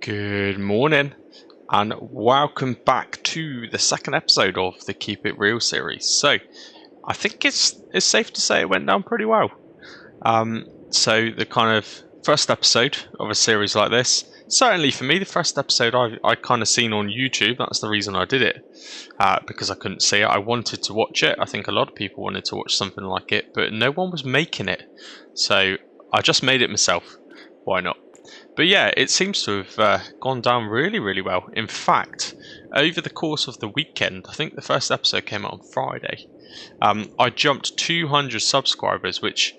Good morning and welcome back to the second episode of the Keep It Real series. So I think it's safe to say it went down pretty well. So the kind of first episode of a series like this, certainly for me, the first episode I kind of seen on YouTube. That's the reason I did it, because I couldn't see it. I wanted to watch it. I think a lot of people wanted to watch something like it, but no one was making it. So I just made it myself. Why not? But yeah, it seems to have gone down really, really well. In fact, over the course of the weekend, I think the first episode came out on Friday, I jumped 200 subscribers, which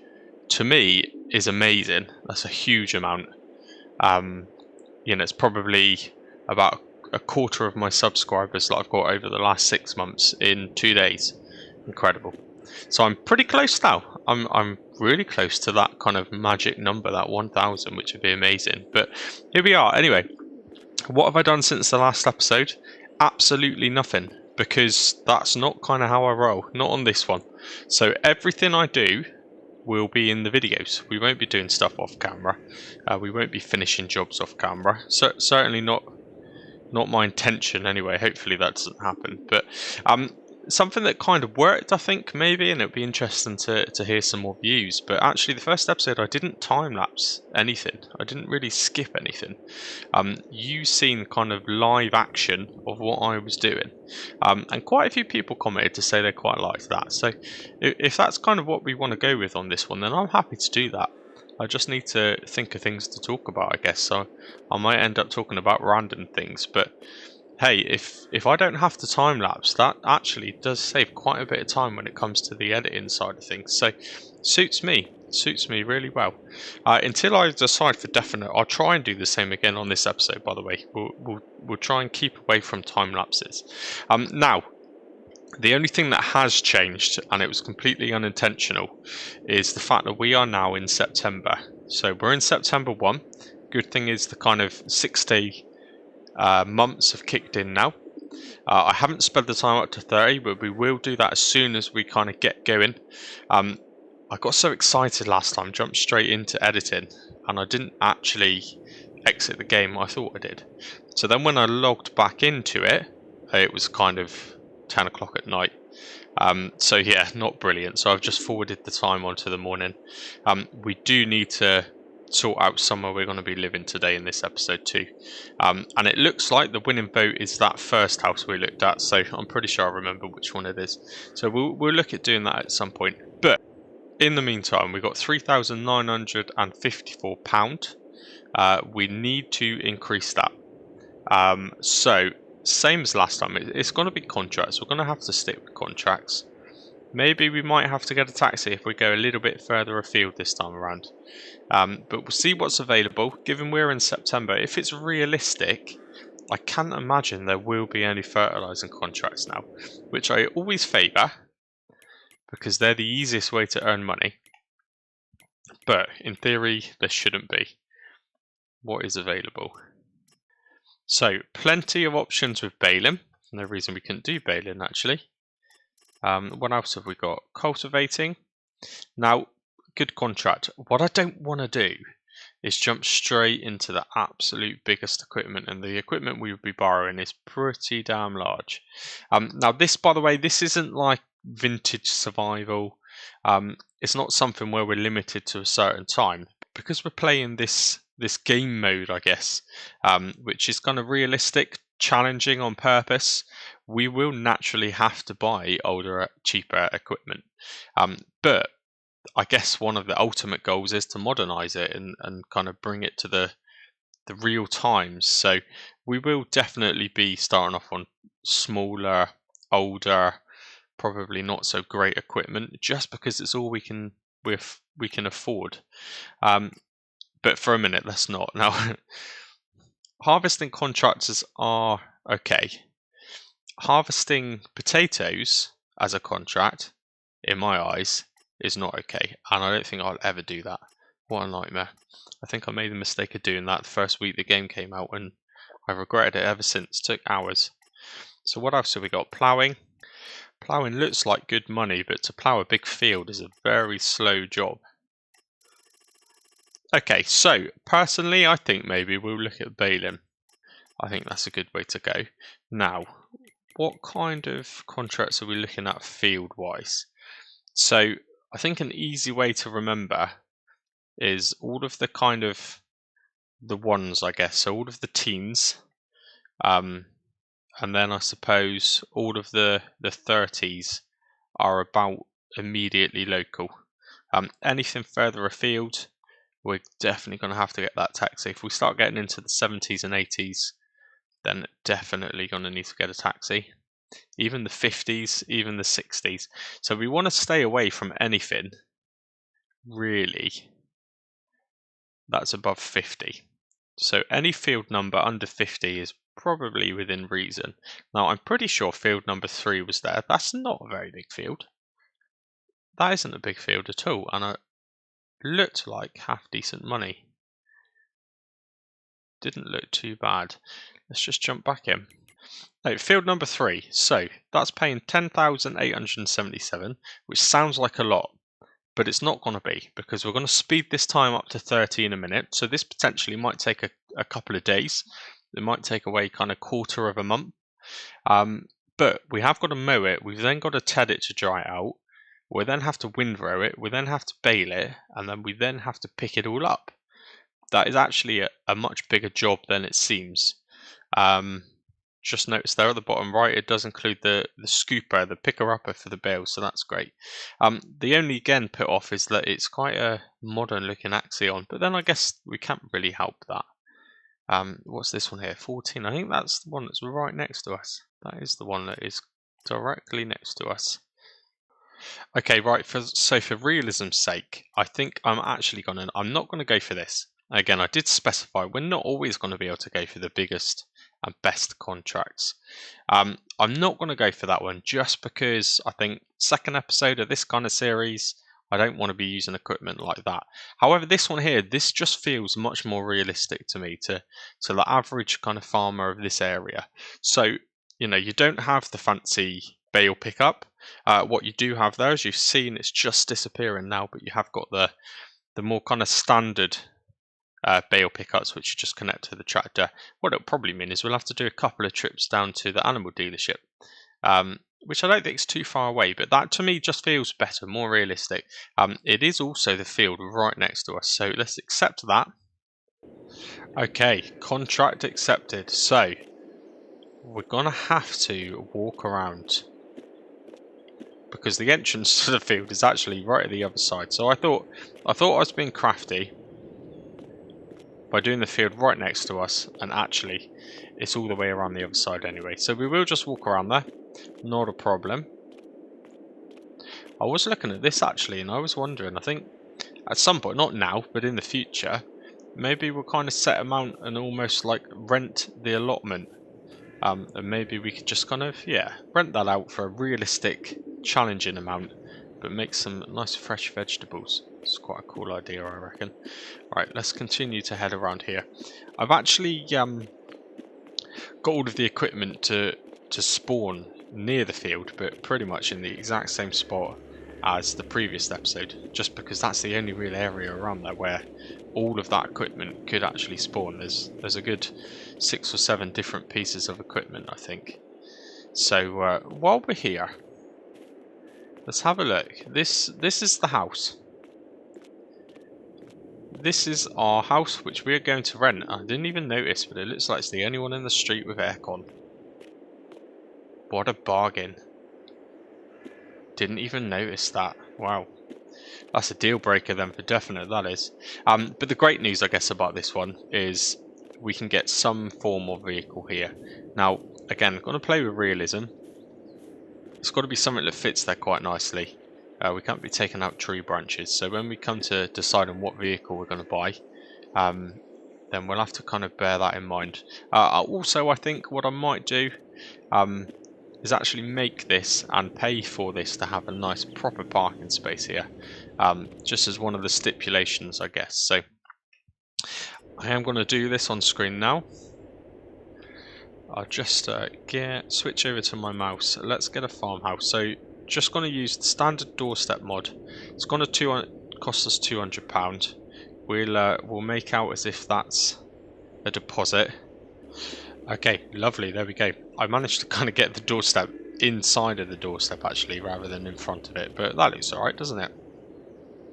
to me is amazing. That's a huge amount. It's probably about a quarter of my subscribers that I've got over the last 6 months in 2 days. Incredible. So I'm pretty close now. I'm really close to that kind of magic number, that 1,000, which would be amazing. But here we are. Anyway, what have I done since the last episode? Absolutely nothing, because that's not kind of how I roll. Not on this one. So everything I do will be in the videos. We won't be doing stuff off camera. We won't be finishing jobs off camera. Certainly not my intention anyway. Hopefully that doesn't happen. But something that kind of worked, I think, maybe, and it'd be interesting to hear some more views. But actually, the first episode, I didn't time-lapse anything. I didn't really skip anything. You've seen kind of live action of what I was doing. And quite a few people commented to say they quite liked that. So if that's kind of what we want to go with on this one, then I'm happy to do that. I just need to think of things to talk about, I guess. So I might end up talking about random things, but hey, if I don't have to time lapse, that actually does save quite a bit of time when it comes to the editing side of things. So suits me really well. Until I decide for definite, I'll try and do the same again on this episode. By the way, we'll try and keep away from time lapses. Now, the only thing that has changed, and it was completely unintentional, is the fact that we are now in September. So we're in September 1. Good thing is the kind of 6-day months have kicked in now. I haven't sped the time up to 30, but we will do that as soon as we kind of get going. I got so excited last time, jumped straight into editing, and I didn't actually exit the game. I thought I did. So then when I logged back into it, it was kind of 10 o'clock at night. So yeah, not brilliant. So I've just forwarded the time onto the morning. We do need to sort out somewhere we're going to be living today in this episode too. And it looks like the winning vote is that first house we looked at. So I'm pretty sure I remember which one it is. So we'll look at doing that at some point. But in the meantime, we've got £3,954. We need to increase that. So same as last time, it's going to be contracts. We're going to have to stick with contracts. Maybe we might have to get a taxi if we go a little bit further afield this time around. But we'll see what's available. Given we're in September, if it's realistic, I can't imagine there will be any fertilising contracts now, which I always favour because they're the easiest way to earn money. But in theory, there shouldn't be. What is available? So, plenty of options with baling. No reason we couldn't do baling, actually. What else have we got? Cultivating. Now, good contract. What I don't want to do is jump straight into the absolute biggest equipment, and the equipment we would be borrowing is pretty damn large. Now, this, by the way, this isn't like vintage survival. It's not something where we're limited to a certain time. Because we're playing this game mode, I guess, which is kind of realistic, challenging on purpose, we will naturally have to buy older, cheaper equipment. But I guess one of the ultimate goals is to modernize it and kind of bring it to the real times. So we will definitely be starting off on smaller, older, probably not so great equipment, just because it's all we can afford. But for a minute, let's not. Now, harvesting contractors are okay. Harvesting potatoes as a contract, in my eyes, is not okay. And I don't think I'll ever do that. What a nightmare. I think I made the mistake of doing that the first week the game came out, and I've regretted it ever since. It took hours. So what else have we got? Ploughing. Ploughing looks like good money, but to plough a big field is a very slow job. Okay, so personally, I think maybe we'll look at baling. I think that's a good way to go. Now, what kind of contracts are we looking at field-wise? So I think an easy way to remember is all of the kind of the ones, I guess. So all of the teens, and then I suppose all of the 30s are about immediately local. Anything further afield, we're definitely going to have to get that taxi. If we start getting into the 70s and 80s, then definitely going to need to get a taxi. Even the 50s, even the 60s. So we want to stay away from anything, really, that's above 50. So any field number under 50 is probably within reason. Now, I'm pretty sure field number 3 was there. That's not a very big field. That isn't a big field at all, and it looked like half decent money. Didn't look too bad. Let's just jump back in. Now, field number 3. So that's paying 10,877, which sounds like a lot, but it's not going to be, because we're going to speed this time up to 30 in a minute. So this potentially might take a couple of days. It might take away kind of quarter of a month. But we have got to mow it. We've then got to ted it to dry it out. We then have to windrow it. We then have to bale it, and then we then have to pick it all up. That is actually a much bigger job than it seems. Just notice there at the bottom right, it does include the scooper, the picker-upper for the bale, so that's great. The only, again, put off is that it's quite a modern-looking Axion, but then I guess we can't really help that. What's this one here? 14. I think that's the one that's right next to us. That is the one that is directly next to us. Okay, right, so for realism's sake, I think I'm not going to go for this. Again, I did specify we're not always going to be able to go for the biggest and best contracts. I'm not going to go for that one just because I think second episode of this kind of series, I don't want to be using equipment like that. However, this one here, this just feels much more realistic to me, to the average kind of farmer of this area. So, you know, you don't have the fancy bale pickup. What you do have there, as you've seen, it's just disappearing now, but you have got the more kind of standard bale pickups, which you just connect to the tractor. What it'll probably mean is we'll have to do a couple of trips down to the animal dealership, which I don't think is too far away, but that to me just feels better, more realistic. It is also the field right next to us, so let's accept that. Okay, contract accepted. So we're gonna have to walk around, because the entrance to the field is actually right at the other side. So I thought I was being crafty by doing the field right next to us, and actually it's all the way around the other side anyway. So we will just walk around there, not a problem. I was looking at this actually, and I was wondering, I think at some point, not now, but in the future, maybe we'll kind of set amount and almost like rent the allotment. And maybe we could just kind of, rent that out for a realistic, challenging amount, but make some nice fresh vegetables. It's quite a cool idea, I reckon. Right, let's continue to head around here. I've actually got all of the equipment to spawn near the field, but pretty much in the exact same spot as the previous episode, just because that's the only real area around there where all of that equipment could actually spawn. There's a good 6 or 7 different pieces of equipment, I think. So while we're here, let's have a look. This is the house. This is our house, which we're going to rent. I didn't even notice, but it looks like it's the only one in the street with aircon. What a bargain. Didn't even notice that. Wow. That's a deal breaker then, for definite, that is. But the great news, I guess, about this one is we can get some form of vehicle here. Now, again, I'm going to play with realism. It's got to be something that fits there quite nicely. We can't be taking out tree branches, so when we come to decide on what vehicle we're going to buy, then we'll have to kind of bear that in mind. Also, I think what I might do is actually make this and pay for this to have a nice proper parking space here, just as one of the stipulations, I guess. So I am going to do this on screen now. I'll just switch over to my mouse. Let's get a farmhouse. So just going to use the standard doorstep mod. It's going to cost us £200. We'll make out as if that's a deposit. Okay, lovely, there we go. I managed to kind of get the doorstep inside of the doorstep actually, rather than in front of it, but that looks alright, doesn't it?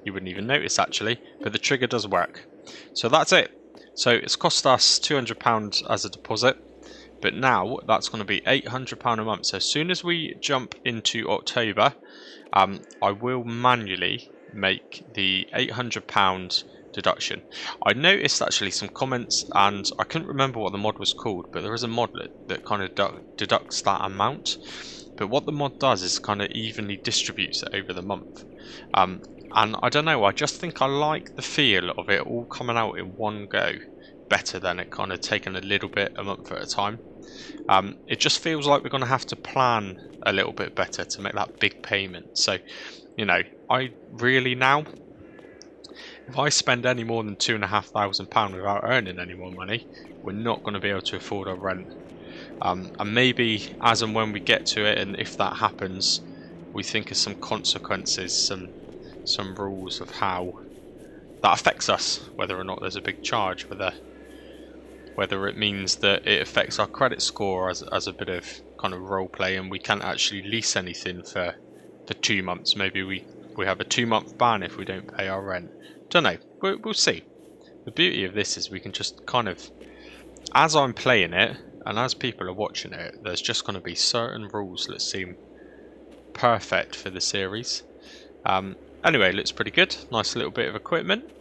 You wouldn't even notice actually, but the trigger does work. So that's it. So it's cost us £200 as a deposit, but now that's going to be £800 a month. So as soon as we jump into October, I will manually make the £800 deduction. I noticed actually some comments, and I couldn't remember what the mod was called, but there is a mod that kind of deducts that amount. But what the mod does is kind of evenly distributes it over the month. And I don't know, I just think I like the feel of it all coming out in one go better than it kind of taking a little bit a month at a time. It just feels like we're going to have to plan a little bit better to make that big payment. So, you know, I really now, if I spend any more than £2,500 without earning any more money, we're not going to be able to afford our rent. And maybe as and when we get to it, and if that happens, we think of some consequences, some rules of how that affects us, whether or not there's a big charge, whether it means that it affects our credit score as a bit of kind of role play, and we can't actually lease anything for 2 months. Maybe we have a 2-month ban if we don't pay our rent. Don't know. We'll see. The beauty of this is we can just kind of, as I'm playing it and as people are watching it, there's just going to be certain rules that seem perfect for the series. Anyway, it looks pretty good. Nice little bit of equipment.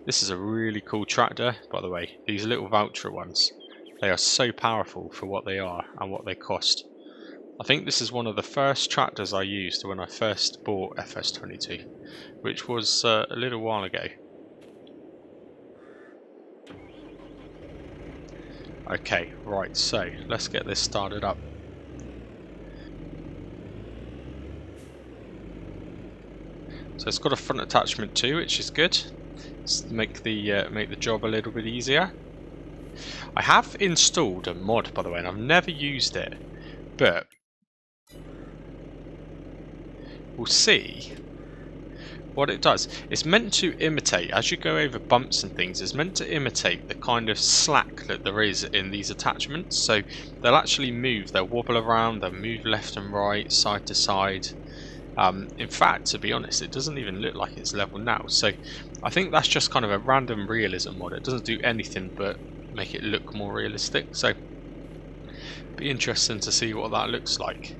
This is a really cool tractor, by the way. These little voucher ones, they are so powerful for what they are and what they cost. I think this is one of the first tractors I used when I first bought FS22, which was a little while ago. Okay, right, so let's get this started up. So it's got a front attachment too, which is good. Let's make the job a little bit easier. I have installed a mod, by the way, and I've never used it, but we'll see what it does. It's meant to imitate, as you go over bumps and things, it's meant to imitate the kind of slack that there is in these attachments. So they'll actually move, they'll wobble around, they'll move left and right, side to side. In fact, to be honest, it doesn't even look like it's level now. So I think that's just kind of a random realism mod. It doesn't do anything but make it look more realistic. So be interesting to see what that looks like.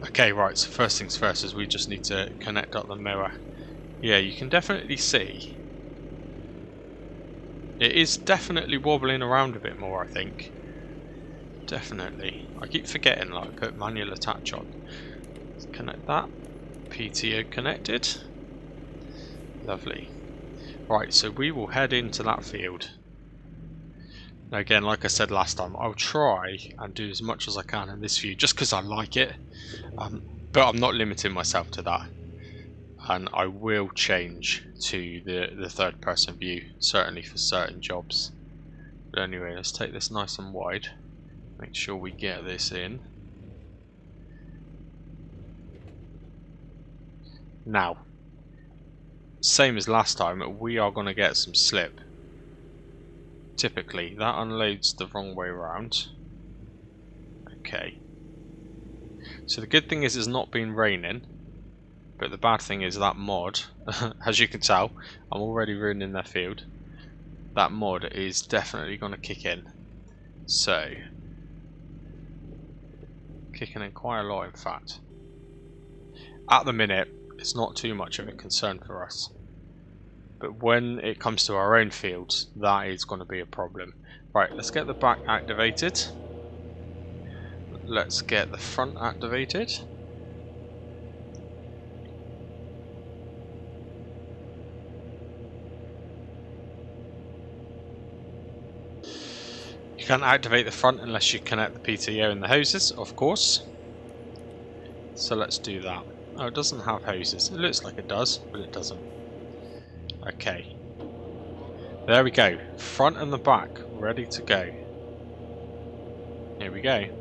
Okay, right, so first things first is we just need to connect up the mower. Yeah, you can definitely see it is definitely wobbling around a bit more, I think. Definitely. I keep forgetting, like, put manual attach on. Let's connect that. PTO connected. Lovely. Right, so we will head into that field. Now again, like I said last time, I'll try and do as much as I can in this view, just because I like it. But I'm not limiting myself to that. And I will change to the third person view, certainly for certain jobs. But anyway, let's take this nice and wide. Make sure we get this in. Now, same as last time, we are going to get some slip. Typically, that unloads the wrong way around. Okay. So the good thing is it's not been raining, but the bad thing is that mod, as you can tell, I'm already ruining their field. That mod is definitely going to kick in. So, kicking in quite a lot, in fact. At the minute, it's not too much of a concern for us. But when it comes to our own fields, that is going to be a problem. Right, let's get the back activated. Let's get the front activated. You can't activate the front unless you connect the PTO and the hoses, of course. So let's do that. Oh, it doesn't have hoses. It looks like it does, but it doesn't. Okay. There we go. Front and the back ready to go. Here we go.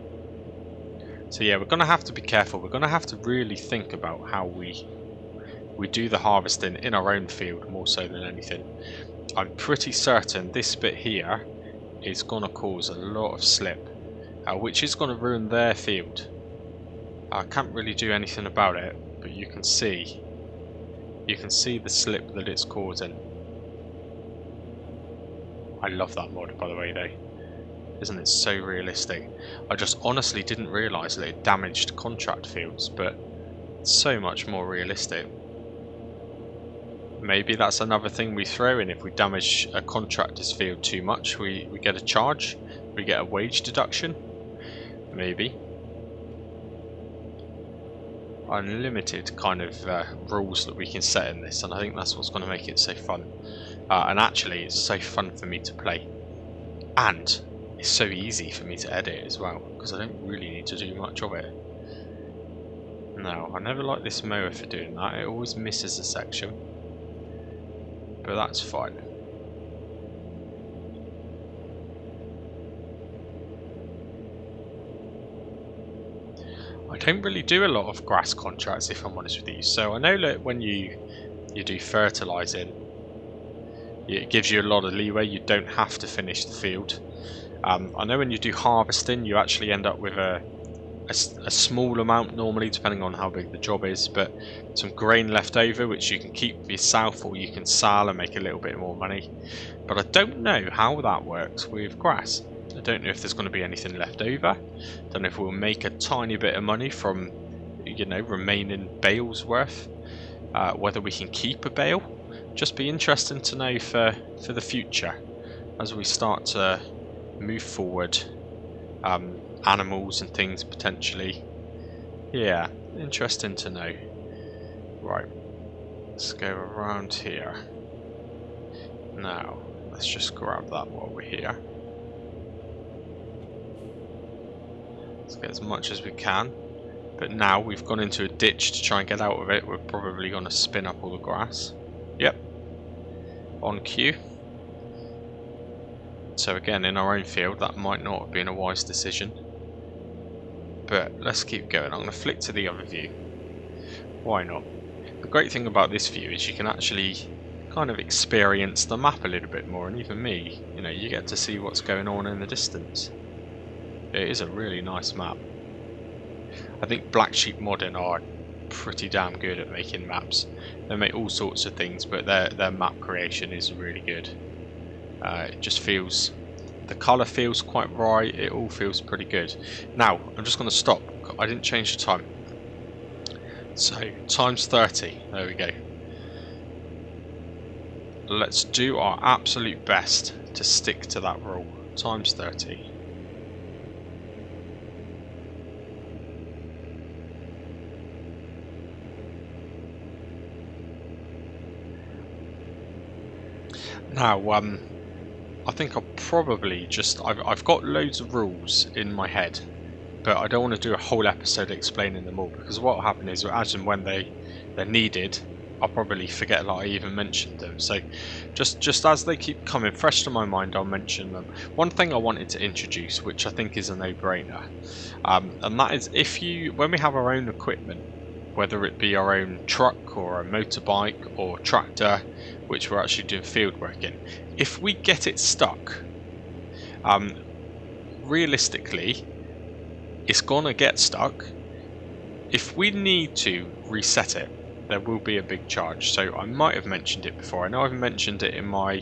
So yeah, we're going to have to be careful. We're going to have to really think about how we do the harvesting in our own field more so than anything. I'm pretty certain this bit here is going to cause a lot of slip, which is going to ruin their field. I can't really do anything about it, but you can see the slip that it's causing. I love that mod, by the way, though. Isn't it so realistic? I just honestly didn't realise that it damaged contract fields, but it's so much more realistic. Maybe that's another thing we throw in. If we damage a contractor's field too much, we get a charge, we get a wage deduction. Maybe. Unlimited kind of rules that we can set in this, and I think that's what's going to make it so fun. And actually, it's so fun for me to play. And it's so easy for me to edit as well, because I don't really need to do much of it. No, I never like this mower for doing that. It always misses a section. But that's fine. I don't really do a lot of grass contracts, if I'm honest with you. So I know that when you do fertilising, it gives you a lot of leeway. You don't have to finish the field. I know when you do harvesting, you actually end up with a small amount normally, depending on how big the job is, but some grain left over which you can keep for yourself, or you can sell and make a little bit more money. But I don't know how that works with grass. I don't know if there's going to be anything left over. I don't know if we'll make a tiny bit of money from, you know, remaining bales worth. Whether we can keep a bale. Just be interesting to know for the future as we start to move forward. Animals and things potentially. Yeah, interesting to know. Right, let's go around here. Now, let's just grab that while we're here. Let's get as much as we can. But now we've gone into a ditch to try and get out of it. We're probably going to spin up all the grass. Yep. On cue. So again, in our own field, that might not have been a wise decision. But let's keep going. I'm going to flick to the other view. Why not? The great thing about this view is you can actually kind of experience the map a little bit more, and even me, you know, you get to see what's going on in the distance. It is a really nice map. I think Black Sheep Modding are pretty damn good at making maps. They make all sorts of things, but their map creation is really good. It just feels, the colour feels quite right, it all feels pretty good. Now, I'm just going to stop. I didn't change the time. So, times 30. There we go. Let's do our absolute best to stick to that rule. Times 30. Now, I think I'll probably just, I've got loads of rules in my head, but I don't want to do a whole episode explaining them all, because what will happen is, as and when they're needed, I'll probably forget that I even mentioned them. So just as they keep coming fresh to my mind, I'll mention them. One thing I wanted to introduce, which I think is a no-brainer, and that is when we have our own equipment, whether it be our own truck or a motorbike or tractor, which we're actually doing field work in, if we get it stuck, realistically, it's gonna get stuck. If we need to reset it, there will be a big charge. So I might have mentioned it before. I know I've mentioned it in my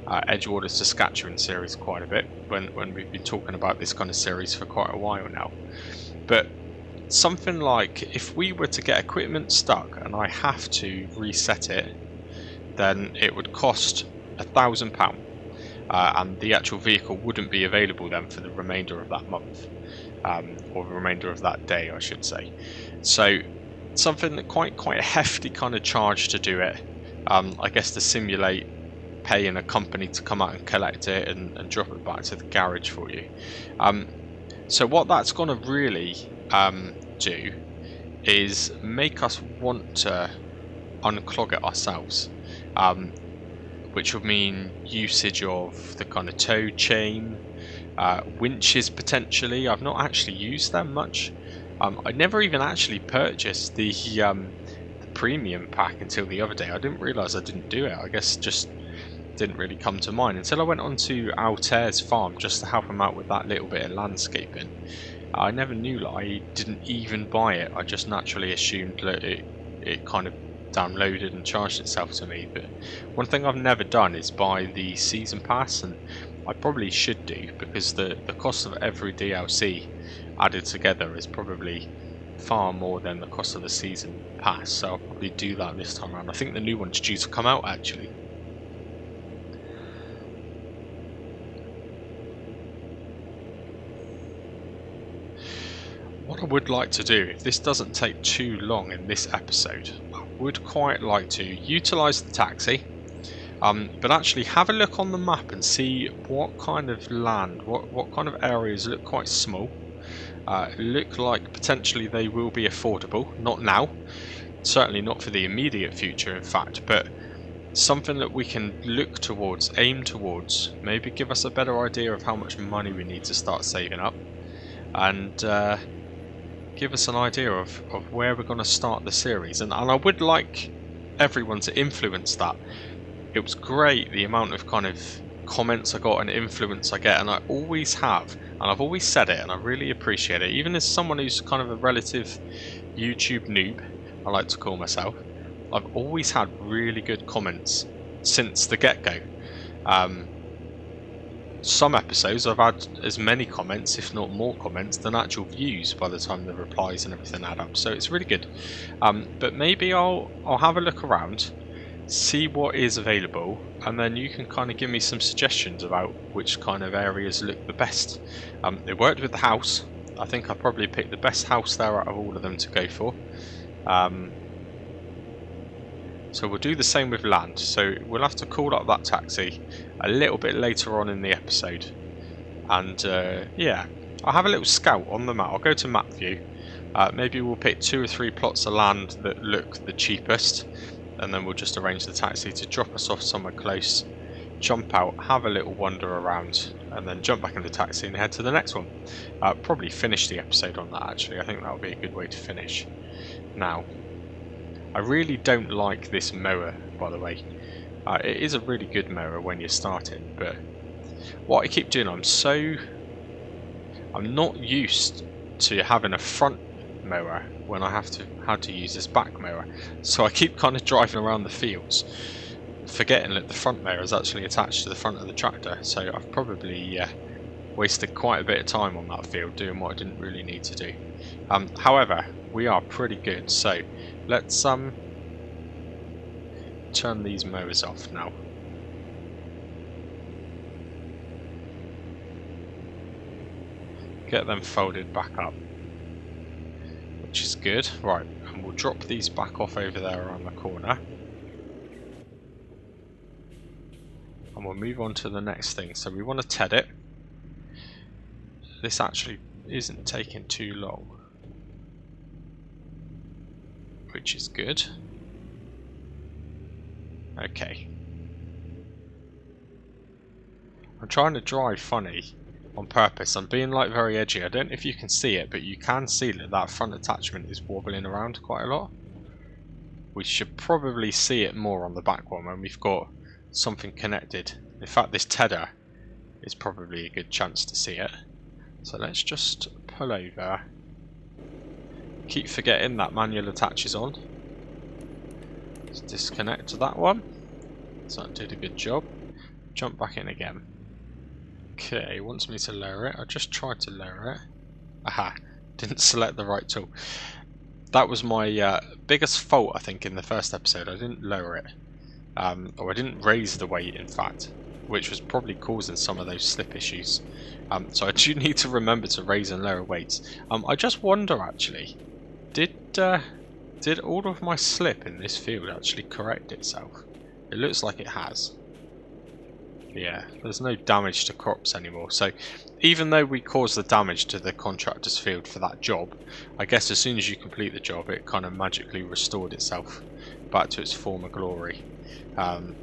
Edgewater Saskatchewan series quite a bit, when we've been talking about this kind of series for quite a while now. But something like, if we were to get equipment stuck and I have to reset it, then it would cost £1,000, and the actual vehicle wouldn't be available then for the remainder of that month, or the remainder of that day, I should say. So something that quite a hefty kind of charge to do it, I guess, to simulate paying a company to come out and collect it and drop it back to the garage for you. So what that's going to really do is make us want to unclog it ourselves, which would mean usage of the kind of tow chain, winches potentially. I've not actually used them much. I never even actually purchased the premium pack until the other day. I didn't realise I didn't do it. I guess just didn't really come to mind until I went on to Altair's farm just to help him out with that little bit of landscaping. I never knew that I didn't even buy it. I just naturally assumed that it kind of downloaded and charged itself to me. But one thing I've never done is buy the season pass, and I probably should do, because the cost of every DLC added together is probably far more than the cost of the season pass, so I'll probably do that this time around. I think the new one's due to come out actually. What I would like to do, if this doesn't take too long in this episode, I would quite like to utilise the taxi, but actually have a look on the map and see what kind of land, what kind of areas look quite small, look like potentially they will be affordable, not now, certainly not for the immediate future in fact, but something that we can look towards, aim towards, maybe give us a better idea of how much money we need to start saving up, and give us an idea of where we're going to start the series. And I would like everyone to influence that. It was great the amount of kind of comments I got and influence I get, and I always have, and I've always said it, and I really appreciate it, even as someone who's kind of a relative YouTube noob, I like to call myself. I've always had really good comments since the get-go. Some episodes I've had as many comments, if not more comments, than actual views by the time the replies and everything add up, so it's really good. But maybe I'll have a look around, see what is available, and then you can kind of give me some suggestions about which kind of areas look the best. It worked with the house. I think I probably picked the best house there out of all of them to go for. So we'll do the same with land. So we'll have to call up that taxi a little bit later on in the episode. And yeah, I'll have a little scout on the map. I'll go to map view. Maybe we'll pick 2 or 3 plots of land that look the cheapest, and then we'll just arrange the taxi to drop us off somewhere close, jump out, have a little wander around, and then jump back in the taxi and head to the next one. Probably finish the episode on that actually. I think that would be a good way to finish. Now, I really don't like this mower, by the way. It is a really good mower when you're starting, but what I keep doing, I'm not used to having a front mower when I have to use this back mower, so I keep kind of driving around the fields, forgetting that the front mower is actually attached to the front of the tractor. So I've probably wasted quite a bit of time on that field doing what I didn't really need to do. However, we are pretty good, so let's turn these mowers off now. Get them folded back up, which is good. Right, and we'll drop these back off over there around the corner. And we'll move on to the next thing. So we want to TED it. This actually isn't taking too long, which is good. Okay. I'm trying to drive funny on purpose. I'm being like very edgy. I don't know if you can see it, but you can see that that front attachment is wobbling around quite a lot. We should probably see it more on the back one when we've got something connected. In fact, this tether is probably a good chance to see it. So let's just pull over. Keep forgetting that manual attach is on. Let's disconnect to that one. So that did a good job. Jump back in again. Okay, it wants me to lower it. I just tried to lower it. Aha, didn't select the right tool. That was my biggest fault, I think, in the first episode. I didn't lower it. Or I didn't raise the weight, in fact, which was probably causing some of those slip issues. So I do need to remember to raise and lower weights. I just wonder, actually, did all of my slip in this field actually correct itself? It looks like it has. Yeah, there's no damage to crops anymore. So even though we caused the damage to the contractor's field for that job, I guess as soon as you complete the job, it kind of magically restored itself back to its former glory. But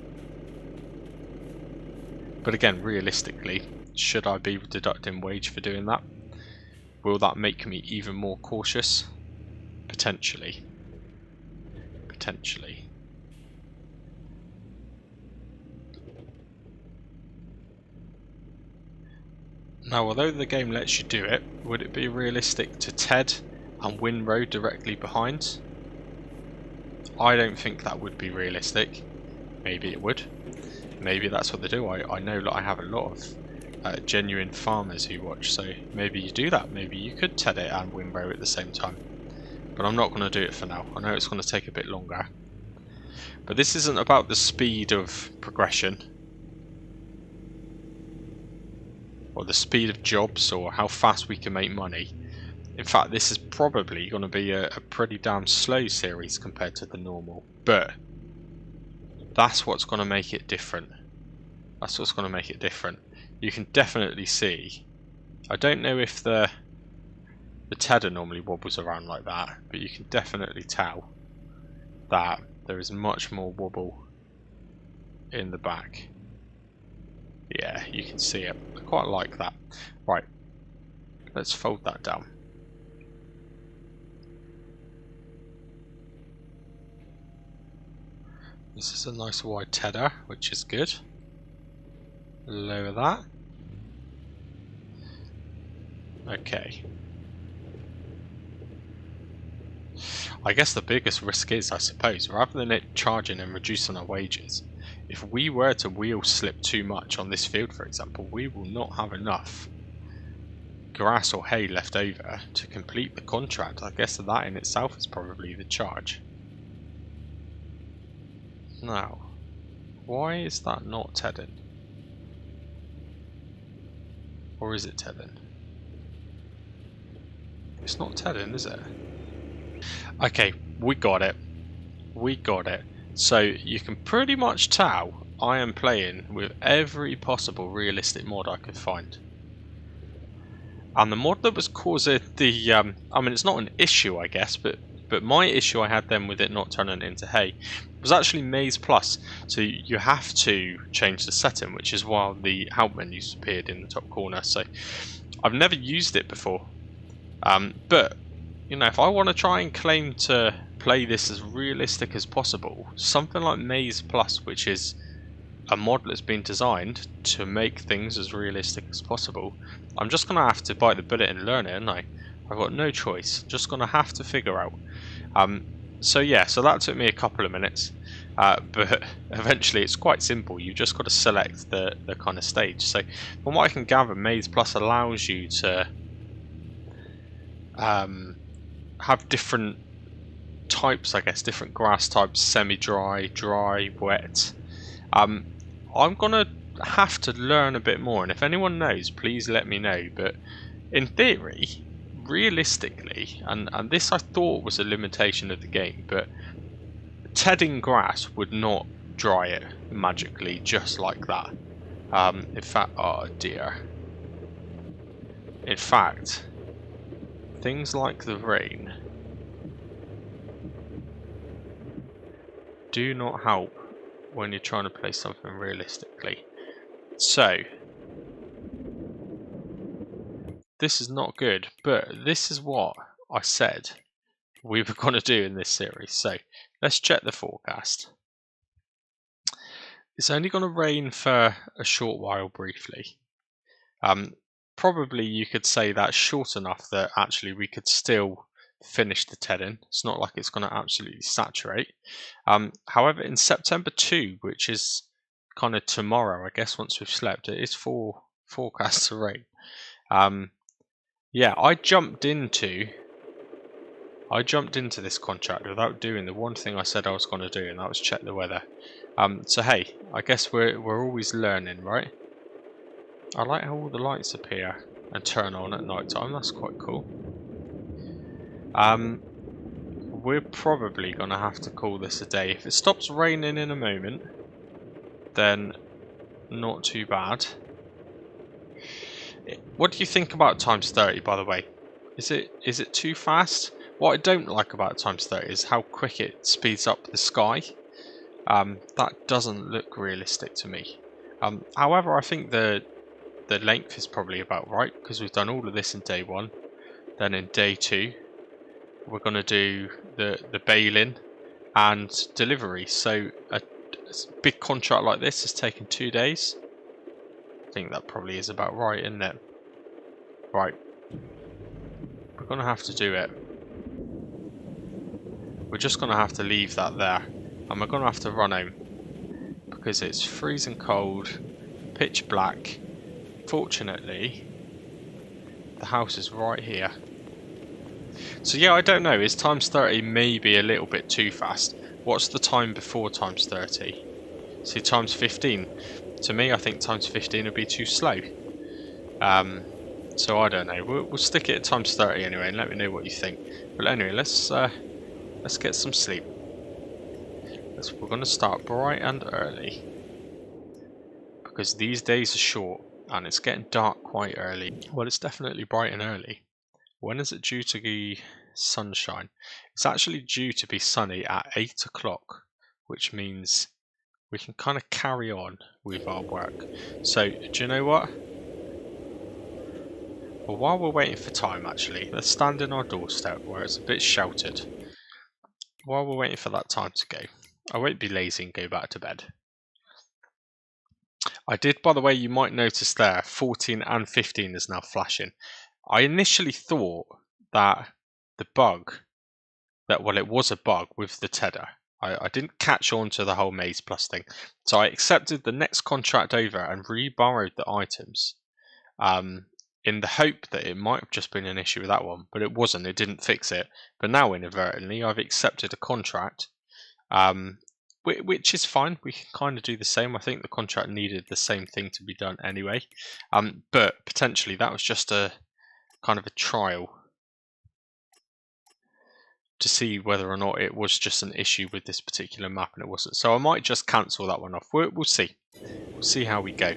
again, realistically, should I be deducting wage for doing that? Will that make me even more cautious? Potentially. Potentially. Now, although the game lets you do it, would it be realistic to TED and win road directly behind? I don't think that would be realistic. Maybe it would. Maybe that's what they do. I know that I have a lot of genuine farmers who watch, so maybe you do that. Maybe you could TED it and win row at the same time. But I'm not going to do it for now. I know it's going to take a bit longer. But this isn't about the speed of progression, or the speed of jobs, or how fast we can make money. In fact, this is probably going to be a pretty damn slow series compared to the normal. But that's what's going to make it different. That's what's going to make it different. You can definitely see. I don't know if the tedder normally wobbles around like that, but you can definitely tell that there is much more wobble in the back. Yeah, you can see it. I quite like that. Right, let's fold that down. This is a nice wide tedder, which is good. Lower that. Okay. I guess the biggest risk is, I suppose, rather than it charging and reducing our wages, if we were to wheel slip too much on this field, for example, we will not have enough grass or hay left over to complete the contract. I guess that in itself is probably the charge. Now, why is that not tedding? Or is it tedding? It's not tedding, is it? Okay, we got it. We got it. So you can pretty much tell I am playing with every possible realistic mod I could find. And the mod that was causing the, I mean, it's not an issue, I guess, but my issue I had then with it not turning into hay was actually Maize Plus. So you have to change the setting, which is why the help menus appeared in the top corner. So I've never used it before, but you know, if I want to try and claim to play this as realistic as possible, something like Maize Plus, which is a mod that's been designed to make things as realistic as possible, I'm just going to have to bite the bullet and learn it, and I've got no choice. Just going to have to figure out. So yeah, so that took me a couple of minutes, but eventually it's quite simple. You've just got to select the kind of stage. So from what I can gather, Maize Plus allows you to have different types, I guess, different grass types: semi-dry, dry, wet. I'm gonna have to learn a bit more, and if anyone knows, please let me know. But in theory, realistically, and this I thought was a limitation of the game, but tedding grass would not dry it magically just like that. In fact, oh dear. In fact, things like the rain do not help when you're trying to play something realistically. So this is not good, but this is what I said we were going to do in this series. So let's check the forecast. It's only going to rain for a short while briefly. Probably you could say that's short enough that actually we could still finish the tedding. It's not like it's going to absolutely saturate. However, in September 2, which is kind of tomorrow, I guess, once we've slept, it is forecast to rain. Yeah, I jumped into this contract without doing the one thing I said I was going to do, and that was check the weather. So hey, I guess we're always learning, right? I like how all the lights appear and turn on at night time. That's quite cool. We're probably going to have to call this a day. If it stops raining in a moment, then not too bad. What do you think about times 30, by the way? Is it too fast? What I don't like about times 30 is how quick it speeds up the sky. That doesn't look realistic to me. However, I think the length is probably about right, because we've done all of this in day 1. Then in day 2, we're going to do the baling and delivery. So a big contract like this has taken 2 days. I think that probably is about right, isn't it? Right. We're going to have to do it. We're just going to have to leave that there. And we're going to have to run home. Because it's freezing cold, pitch black. Fortunately, the house is right here. So yeah, I don't know. Is times 30 maybe a little bit too fast? What's the time before times 30? See, times 15. To me, I think times 15 would be too slow. So I don't know. We'll stick it at times 30 anyway, and let me know what you think. But anyway, let's get some sleep. We're going to start bright and early because these days are short and it's getting dark quite early. Well, it's definitely bright and early. When is it due to be sunshine? It's actually due to be sunny at 8 o'clock, which means we can kind of carry on with our work. So, do you know what? Well, while we're waiting for time, actually, let's stand in our doorstep where it's a bit sheltered. While we're waiting for that time to go, I won't be lazy and go back to bed. I did, by the way, you might notice there, 14 and 15 is now flashing. I initially thought that the bug, well, it was a bug with the tether. I didn't catch on to the whole Maze Plus thing. So I accepted the next contract over and re-borrowed the items. In the hope that it might have just been an issue with that one, but it wasn't. It didn't fix it. But now, inadvertently, I've accepted a contract, which is fine. We can kind of do the same. I think the contract needed the same thing to be done anyway. But potentially that was just a kind of a trial to see whether or not it was just an issue with this particular map, and it wasn't. So I might just cancel that one off. We'll see. We'll see how we go.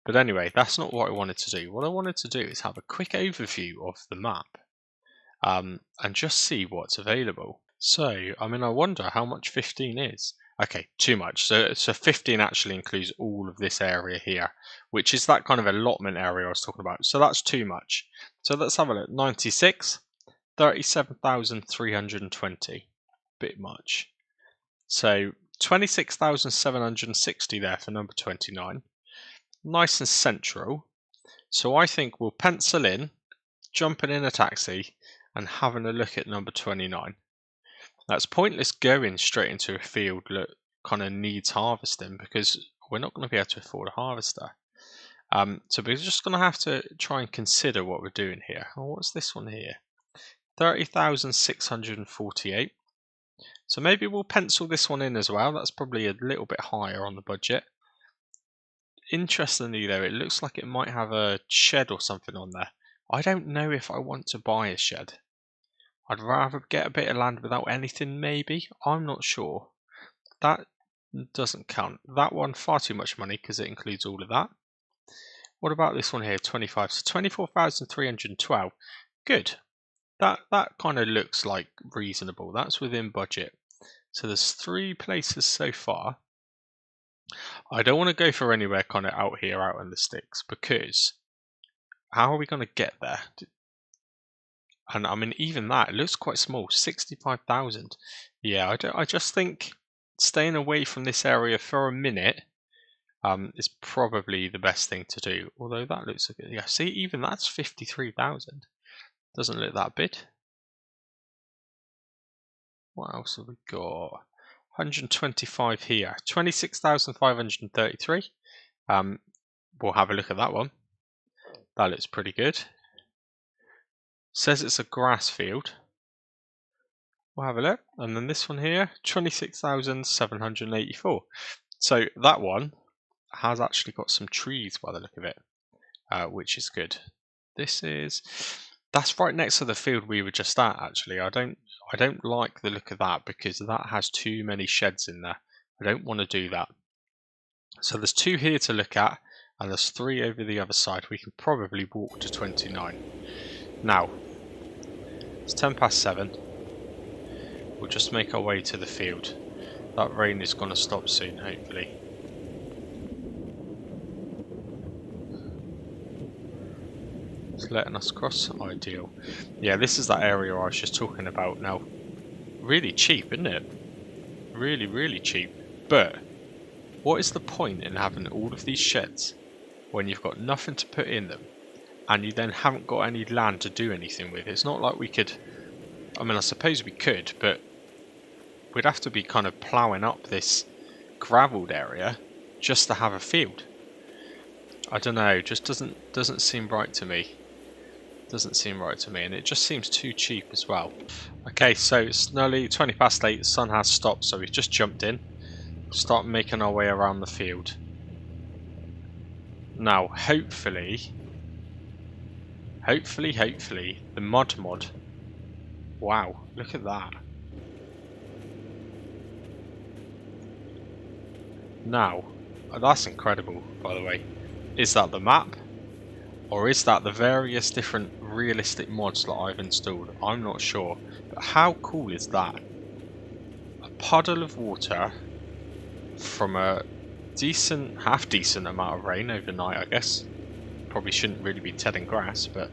But anyway, that's not what I wanted to do. What I wanted to do is have a quick overview of the map and just see what's available. So, I mean, I wonder how much 15 is. Okay, too much. So 15 actually includes all of this area here, which is that kind of allotment area I was talking about. So that's too much. So let's have a look. 96, 37,320. Bit much. So 26,760 there for number 29. Nice and central. So I think we'll pencil in jumping in a taxi and having a look at number 29. That's pointless going straight into a field that kind of needs harvesting because we're not going to be able to afford a harvester. So we're just going to have to try and consider what we're doing here. Oh, what's this one here? 30,648. So maybe we'll pencil this one in as well. That's probably a little bit higher on the budget. Interestingly though, it looks like it might have a shed or something on there. I don't know if I want to buy a shed. I'd rather get a bit of land without anything, maybe. I'm not sure. That doesn't count. That one, far too much money because it includes all of that. What about this one here, 25? So 24,312. Good. That kind of looks like reasonable. That's within budget. So there's 3 places so far. I don't want to go for anywhere kind of out here, out in the sticks, because how are we going to get there? And I mean, even that, it looks quite small, 65,000. Yeah, I just think staying away from this area for a minute is probably the best thing to do. Although that looks like, yeah, see, even that's 53,000. Doesn't look that big. What else have we got? 125 here, 26,533. We'll have a look at that one. That looks pretty good. Says it's a grass field. We'll have a look. And then this one here, 26,784. So that one has actually got some trees by the look of it, which is good. That's right next to the field we were just at, actually. I don't like the look of that because that has too many sheds in there. I don't want to do that. So there's 2 here to look at, and there's 3 over the other side. We can probably walk to 29. Now, it's 7:10. We'll just make our way to the field. That rain is going to stop soon, hopefully. It's letting us cross. Ideal. Yeah, this is that area I was just talking about now. Really cheap, isn't it? Really, really cheap. But what is the point in having all of these sheds when you've got nothing to put in them and you then haven't got any land to do anything with. It's not like we could, I mean, I suppose we could, but we'd have to be kind of ploughing up this gravelled area just to have a field. I don't know, it just doesn't seem right to me. Doesn't seem right to me, and it just seems too cheap as well. Okay, so it's nearly 20 past 8, the sun has stopped, so we've just jumped in. Start making our way around the field. Now, hopefully, the mod. Wow, look at that. Now, that's incredible, by the way. Is that the map? Or is that the various different realistic mods that I've installed? I'm not sure. But how cool is that? A puddle of water from a decent, half decent amount of rain overnight, I guess. Probably shouldn't really be tedding grass, but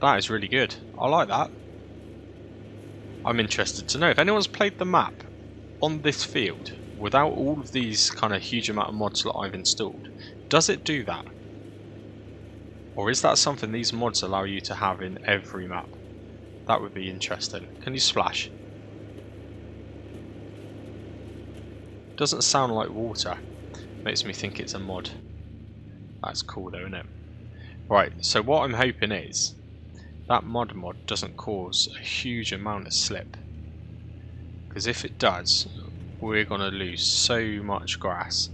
that is really good. I like that. I'm interested to know if anyone's played the map on this field without all of these kind of huge amount of mods that I've installed. Does it do that? Or is that something these mods allow you to have in every map? That would be interesting. Can you splash? Doesn't sound like water. Makes me think it's a mod. That's cool though, isn't it? Right, so what I'm hoping is that mod doesn't cause a huge amount of slip. Because if it does, we're going to lose so much grass.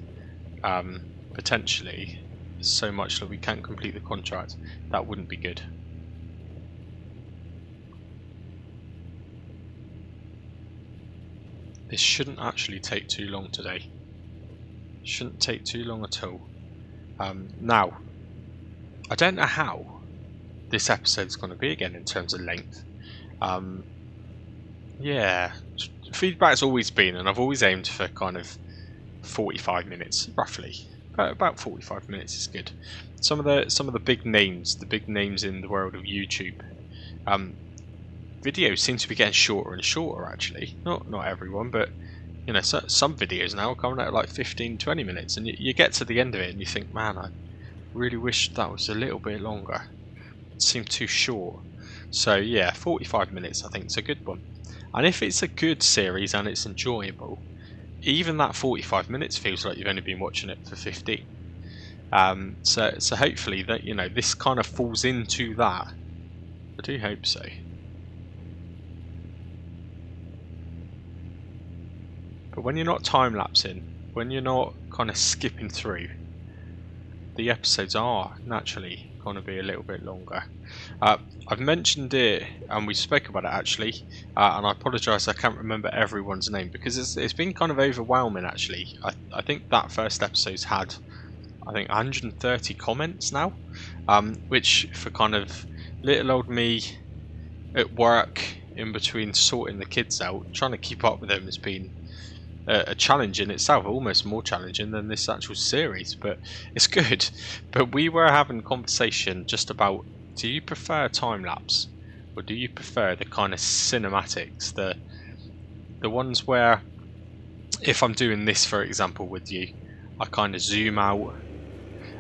Potentially so much that we can't complete the contract. That wouldn't be good. This shouldn't actually take too long today. Shouldn't take too long at all. Now, I don't know how this episode's going to be again in terms of length. Yeah, feedback's always been, and I've always aimed for kind of 45 minutes, roughly. About 45 minutes is good. Some of the big names, in the world of YouTube, videos seem to be getting shorter and shorter. Actually, not everyone, but you know, some videos now are coming out at like 15-20 minutes, and you get to the end of it and you think, man, I really wish that was a little bit longer. It seemed too short. So yeah, 45 minutes I think is a good one. And if it's a good series and it's enjoyable, even that 45 minutes feels like you've only been watching it for 15. So hopefully that, you know, this kind of falls into that. I do hope so. But when you're not time-lapsing, when you're not kind of skipping through, the episodes are naturally going to be a little bit longer. I've mentioned it, and we spoke about it actually, and I apologise I can't remember everyone's name because it's been kind of overwhelming actually. I think that first episode's had, I think, 130 comments now, which for kind of little old me at work in between sorting the kids out, trying to keep up with them has been a challenge in itself, almost more challenging than this actual series, but it's good. But we were having a conversation just about, do you prefer time-lapse or do you prefer the kind of cinematics, the ones where if I'm doing this for example with you, I kind of zoom out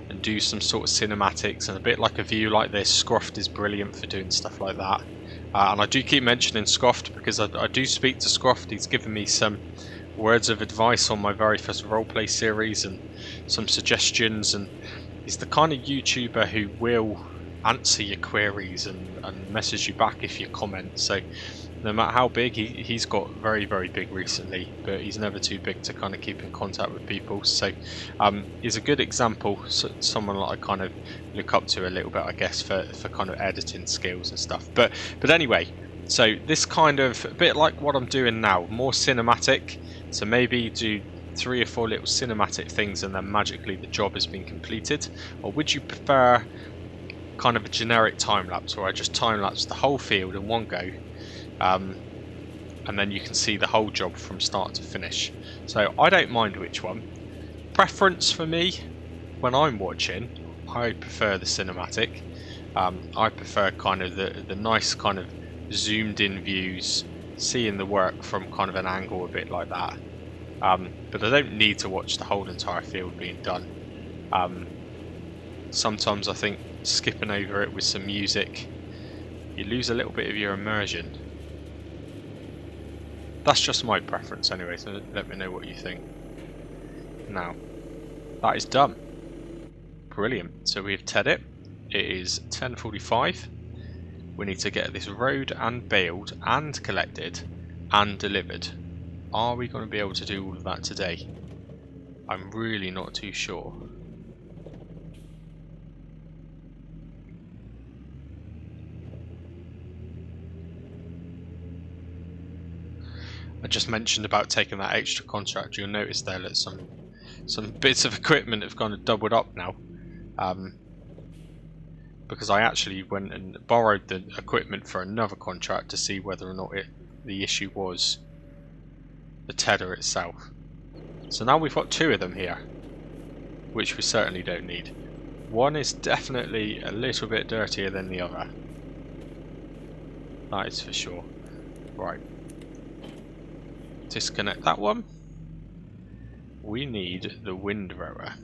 and do some sort of cinematics, and a bit like a view like this. Scruffed is brilliant for doing stuff like that, and I do keep mentioning Scruffed because I do speak to Scruffed. He's given me some words of advice on my very first roleplay series and some suggestions, and he's the kind of YouTuber who will answer your queries and message you back if you comment. So no matter how big, he's got very, very big recently, but he's never too big to kind of keep in contact with people. So he's a good example, someone that I kind of look up to a little bit, I guess, for kind of editing skills and stuff. But anyway, so this kind of a bit like what I'm doing now, more cinematic. So maybe do 3 or 4 little cinematic things and then magically the job has been completed. Or would you prefer kind of a generic time-lapse where I just time-lapse the whole field in one go, and then you can see the whole job from start to finish? So I don't mind which one. Preference for me, when I'm watching, I prefer the cinematic. I prefer kind of the nice kind of zoomed in views, seeing the work from kind of an angle a bit like that, but I don't need to watch the whole entire field being done. sometimes I think skipping over it with some music, you lose a little bit of your immersion. That's just my preference anyway, so let me know what you think. Now, that is done. Brilliant. So we've TED it. It is 10:45. We need to get this road and baled and collected and delivered. Are we going to be able to do all of that today? I'm really not too sure. I just mentioned about taking that extra contract. You'll notice there that some bits of equipment have kind of doubled up now. Because I actually went and borrowed the equipment for another contract to see whether or not the issue was the tether itself. So now we've got 2 of them here, which we certainly don't need. One is definitely a little bit dirtier than the other. That is for sure. Right. Disconnect that one. We need the windrower.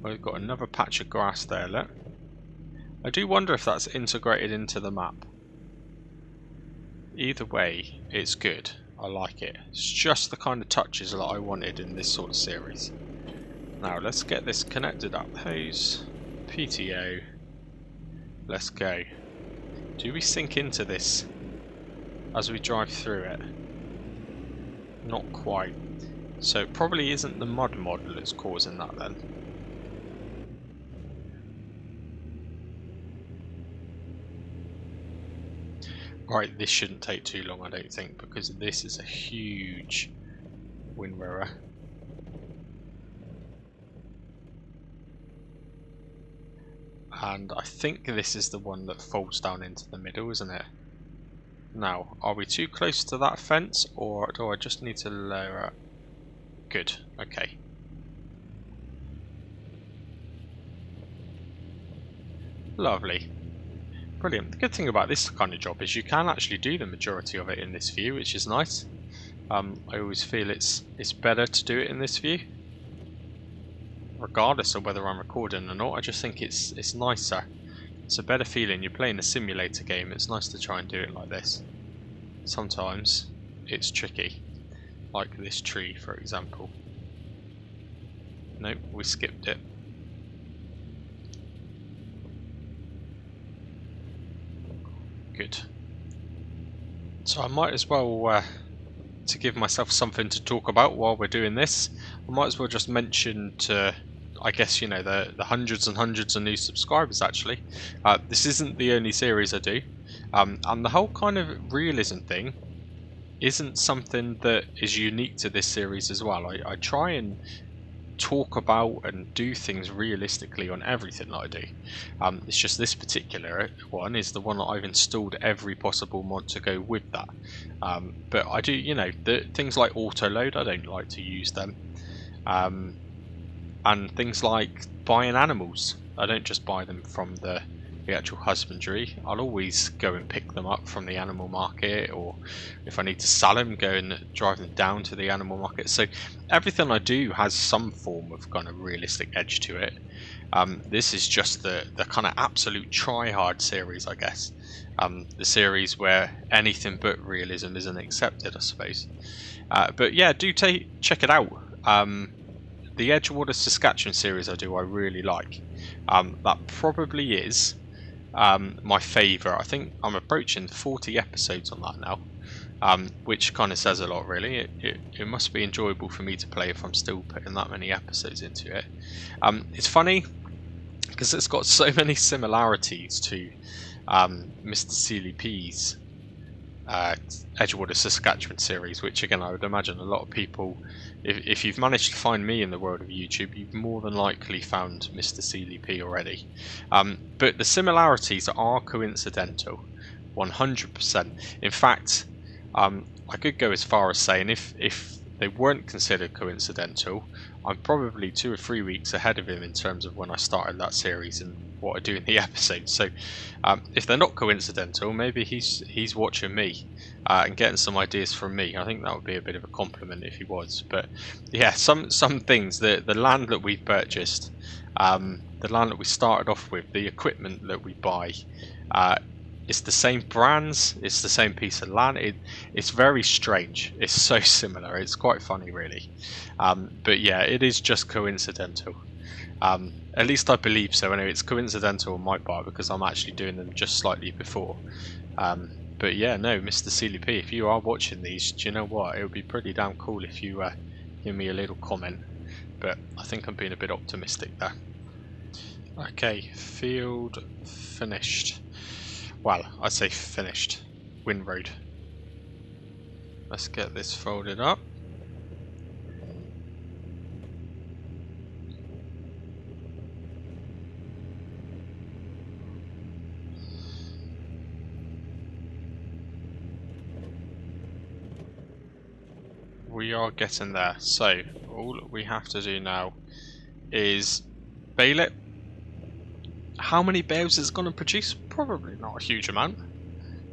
We've got another patch of grass there, look. I do wonder if that's integrated into the map. Either way, it's good. I like it. It's just the kind of touches that I wanted in this sort of series. Now let's get this connected up. Hose, PTO. Let's go. Do we sink into this as we drive through it? Not quite. So it probably isn't the mod that's causing that then. Right, this shouldn't take too long, I don't think, because this is a huge windrower. And I think this is the one that folds down into the middle, isn't it? Now, are we too close to that fence, or do I just need to lower it? Good, okay. Lovely. Brilliant. The good thing about this kind of job is you can actually do the majority of it in this view, which is nice. I always feel it's better to do it in this view, regardless of whether I'm recording or not. I just think it's nicer. It's a better feeling. You're playing a simulator game. It's nice to try and do it like this. Sometimes it's tricky, like this tree, for example. Nope, we skipped it. Good. So I might as well, to give myself something to talk about while we're doing this, I might as well just mention to, I guess, you know, the hundreds and hundreds of new subscribers actually. This isn't the only series I do, and the whole kind of realism thing isn't something that is unique to this series as well. I try and talk about and do things realistically on everything that I do. It's just this particular one is the one that I've installed every possible mod to go with that. But I do, you know, the things like auto load, I don't like to use them. And things like buying animals, I don't just buy them from the actual husbandry. I'll always go and pick them up from the animal market, or if I need to sell them, go and drive them down to the animal market. So everything I do has some form of kind of realistic edge to it. This is just the kind of absolute try-hard series, I guess. The series where anything but realism isn't accepted, I suppose. But yeah, do check it out. The Edgewater Saskatchewan series I really like. That probably is my favourite. I think I'm approaching 40 episodes on that now, which kind of says a lot really. It must be enjoyable for me to play if I'm still putting that many episodes into it. It's funny because it's got so many similarities to Mr. Sealy P's Edgewater Saskatchewan series, which again I would imagine a lot of people, if you've managed to find me in the world of YouTube, you've more than likely found Mr. Sealy P already. But the similarities are coincidental, 100%. In fact, I could go as far as saying if they weren't considered coincidental, I'm probably 2 or 3 weeks ahead of him in terms of when I started that series, and what I do in the episode. So if they're not coincidental, maybe he's watching me and getting some ideas from me. I think that would be a bit of a compliment if he was. But yeah, some things, the land that we've purchased, the land that we started off with, the equipment that we buy, it's the same brands, it's the same piece of land. It's very strange. It's so similar. It's quite funny, really. But yeah, it is just coincidental. At least I believe so. Anyway, it's coincidental on my part because I'm actually doing them just slightly before. But yeah, no, Mr. CLP, if you are watching these, do you know what? It would be pretty damn cool if you give me a little comment. But I think I'm being a bit optimistic there. Okay, field finished. Well, I say finished. Windroad. Let's get this folded up. We are getting there. So all we have to do now is bale it. How many bales is it going to produce? Probably not a huge amount.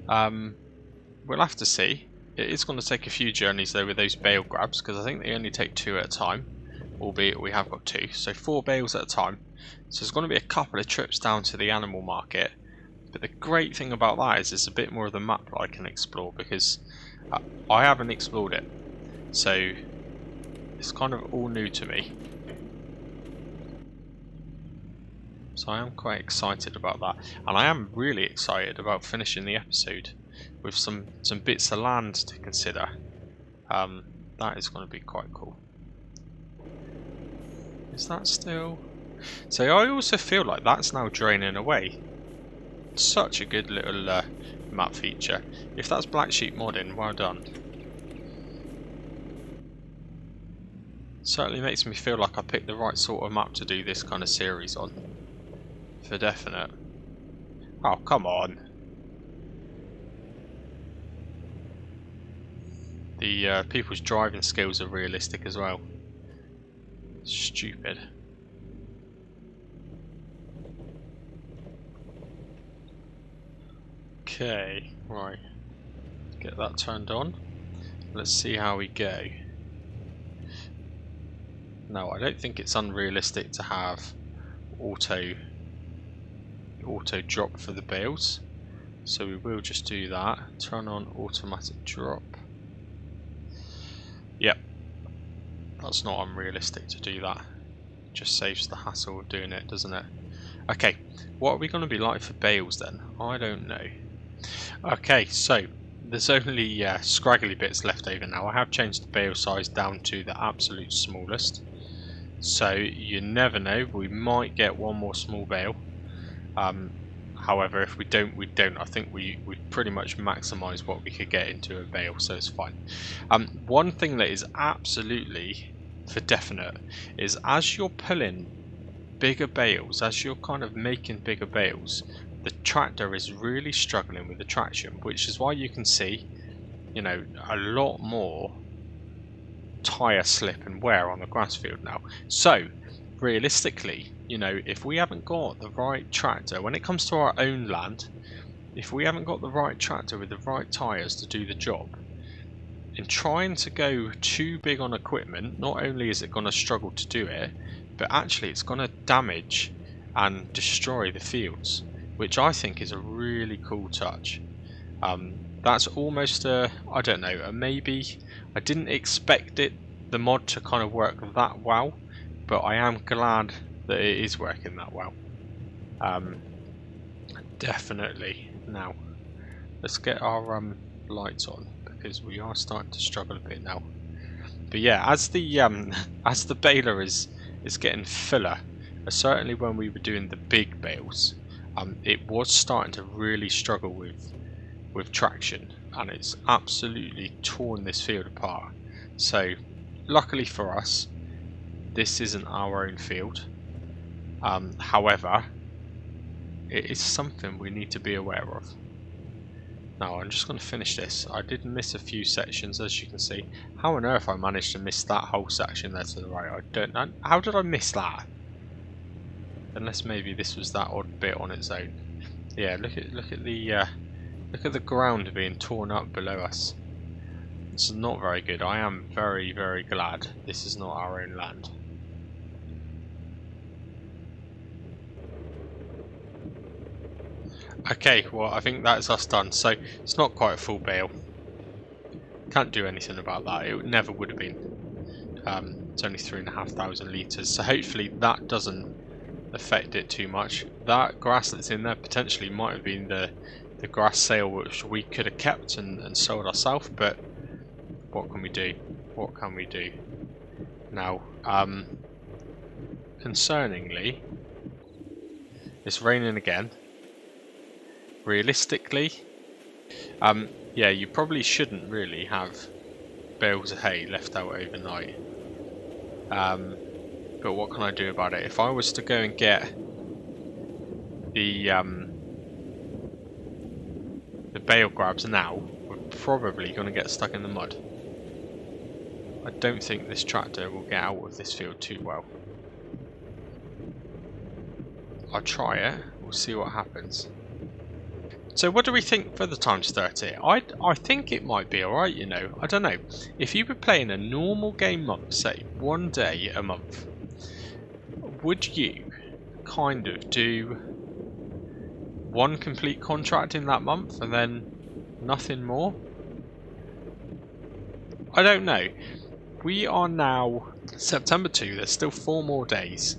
We'll have to see. It is going to take a few journeys though with those bale grabs, because I think they only take 2 at a time, albeit we have got 2, so 4 bales at a time. So there's going to be a couple of trips down to the animal market. But the great thing about that is it's a bit more of the map that I can explore, because I haven't explored it. So it's kind of all new to me. So I am quite excited about that, and I am really excited about finishing the episode with some bits of land to consider. That is going to be quite cool. Is that still? So I also feel like that's now draining away. Such a good little map feature. If that's Black Sheep modding, well done. Certainly makes me feel like I picked the right sort of map to do this kind of series on. For definite. Oh, come on. The people's driving skills are realistic as well. Stupid. Okay, right. Get that turned on. Let's see how we go. No, I don't think it's unrealistic to have auto drop for the bales, so we will just do that. Turn on automatic drop. Yep, that's not unrealistic to do that. Just saves the hassle of doing it, doesn't it? Okay, what are we going to be like for bales then? I don't know. Okay, so there's only scraggly bits left over now. I have changed the bale size down to the absolute smallest, so you never know, we might get one more small bale. However, if we don't, we don't. I think we pretty much maximise what we could get into a bale, so it's fine. One thing that is absolutely for definite is as you're pulling bigger bales, as you're kind of making bigger bales, the tractor is really struggling with the traction, which is why you can see, you know, a lot more tyre slip and wear on the grass field now. So realistically, you know, if we haven't got the right tractor, when it comes to our own land, if we haven't got the right tractor with the right tyres to do the job, in trying to go too big on equipment, not only is it going to struggle to do it, but actually it's going to damage and destroy the fields, which I think is a really cool touch. That's almost a, I don't know, a maybe. I didn't expect the mod to kind of work that well, but I am glad that it is working that well. Definitely. Now, let's get our lights on, because we are starting to struggle a bit now. But yeah, as the baler is getting fuller, certainly when we were doing the big bales, it was starting to really struggle with traction, and it's absolutely torn this field apart. So luckily for us, this isn't our own field. However, it is something we need to be aware of. Now I'm just going to finish this. I did miss a few sections, as you can see. How on earth I managed to miss that whole section there to the right, I don't know. How did I miss that? Unless maybe this was that odd bit on its own. Yeah, look at the ground being torn up below us. It's not very good. I am very, very glad this is not our own land. Okay, well I think that's us done. So it's not quite a full bale. Can't do anything about that. It never would have been. It's only 3,500 litres, so hopefully that doesn't affect it too much. That grass that's in there potentially might have been the grass sale which we could have kept and sold ourselves, but what can we do? What can we do? Now, concerningly, it's raining again. Realistically, yeah, you probably shouldn't really have bales of hay left out overnight. But what can I do about it? If I was to go and get the bale grabs now, we're probably going to get stuck in the mud. I don't think this tractor will get out of this field too well. I'll try it. We'll see what happens. So what do we think for the times 30? I think it might be alright, you know. I don't know. If you were playing a normal game month, say 1 day a month, would you kind of do one complete contract in that month and then nothing more? I don't know. We are now September 2. There's still 4 more days